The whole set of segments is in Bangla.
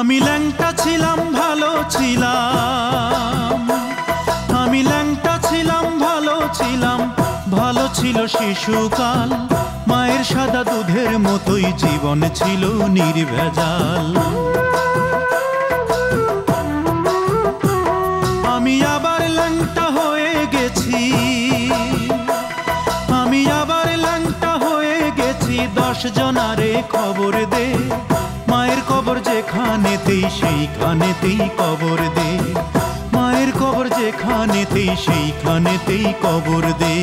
আমি ল্যাংটা ছিলাম ভালো ছিলাম, আমি ল্যাংটা ছিলাম ভালো ছিলাম, ভালো ছিল শিশুকাল। মায়ের সাদা দুধের মতোই জীবন ছিল নির্ভেজাল। আমি আবার ল্যাংটা হয়ে গেছি, আমি আবার ল্যাংটা হয়ে গেছি। 10 জনারে খবর দে, মায়ের কবর যেখানেতেই সেইখানেতেই কবর দে, মায়ের কবর যেখানেতেই সেইখানেতেই কবর দে।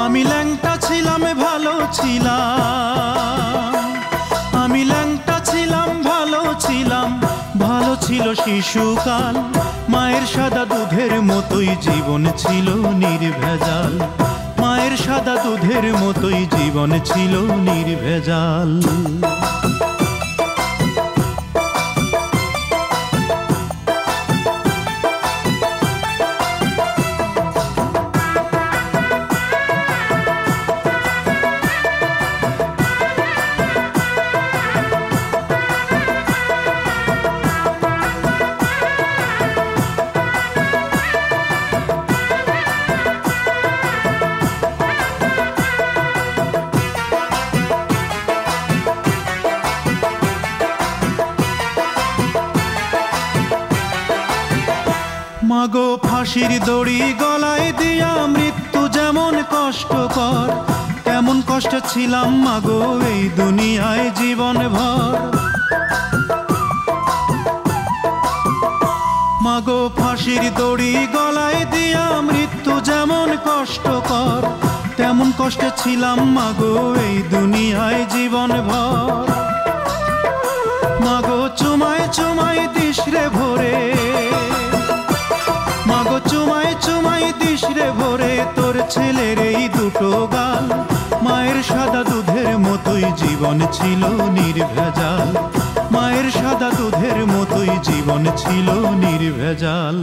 আমি ল্যাংটা ছিলাম ভালো ছিলাম, আমি ল্যাংটা ছিলাম ভালো ছিলাম, ভালো ছিল শিশুকাল। মায়ের সাদা দুধের মতোই জীবন ছিল নির্ভেজাল, মায়ের সাদা দুধের মতোই জীবন ছিল নির্ভেজাল। মাগো ফাঁসির দড়ি গলায় দিয়া মৃত্যু যেমন কষ্টকর, তেমন কষ্ট ছিলাম মাগো এই দুনিয়ায় জীবন ভর। মাগো ফাঁসির দড়ি গলায় দিয়া মৃত্যু যেমন কষ্টকর, তেমন কষ্ট ছিলাম মাগো এই দুনিয়ায় জীবন ভর। মাগো চুমায় চুমায় দিস রে ভরে, মাগো চুমায় চুমায় দিস রে ভরে তোর ছেলের এই দুটো গাল। মায়ের সাদা দুধের মতোই জীবন ছিল নির্ভেজাল, মায়ের সাদা দুধের মতোই জীবন ছিল নির্ভেজাল।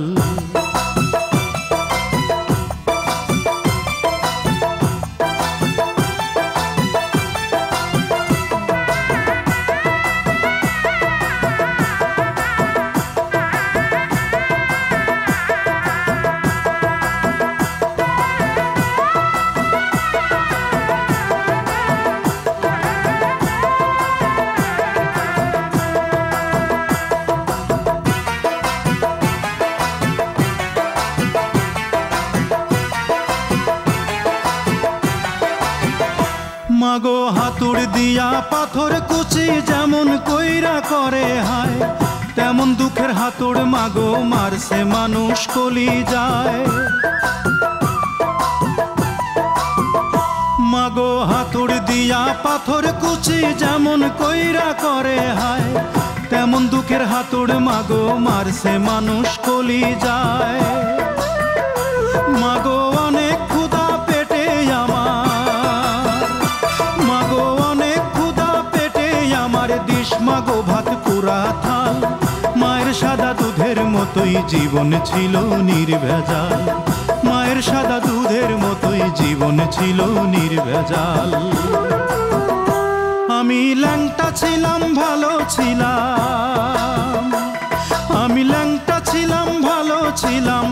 মাগো হাতুড় দিয়া পাথর কুচি যেমন কইরা করে হায়, তেমন দুঃখের হাতুড় মাগো মারছে মানুষ কলি যায়। মাগো হাতুড় দিয়া পাথর কুচি যেমন কইরা করে হায়, তেমন দুঃখের হাতুড় মাগো মারছে মানুষ কলি যায়। মাগো অনেক ক্ষুধা পেটে আমার, মাগো অনেক ক্ষুধা পেটে আমার, দিস মাগো ভাত পুরা থাল। মায়ের সাদা দুধের মতোই জীবন ছিল নির্ভেজাল, মায়ের সাদা দুধের মতোই জীবন ছিল নির্ভেজাল। আমি ল্যাংটা ছিলাম ভালো ছিলাম, আমি ল্যাংটা ছিলাম ভালো ছিলাম,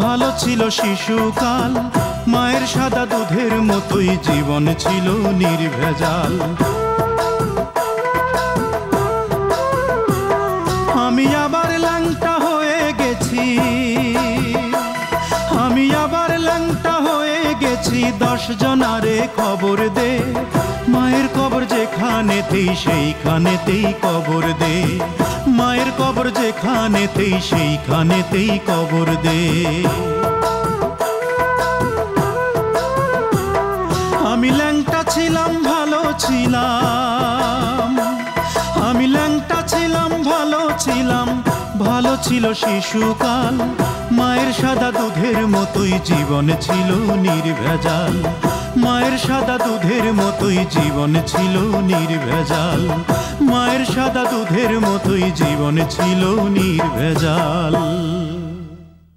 ভালো ছিল শিশুকাল। মায়ের সাদা দুধের মতোই জীবন ছিল নির্ভেজাল। আমি আবার ল্যাংটা হয়ে গেছি, আমি আবার ল্যাংটা হয়ে গেছি। 10 জনারে খবর দে, মায়ের কবর যেখানেতেই সেইখানেতেই কবর দে, মায়ের কবর যেখানেতেই সেইখানেতেই কবর দে। আমি ল্যাংটা ছিলাম ভালো ছিলাম, আমি ল্যাংটা ছিলাম ভালো ছিলাম, ভালো ছিল শিশুকাল। মায়ের সাদা দুধের মতোই জীবন ছিল নির্ভেজাল, মায়ের সাদা দুধের মতোই জীবন ছিল নির্ভেজাল, মায়ের সাদা দুধের মতোই জীবন ছিল নির্ভেজাল।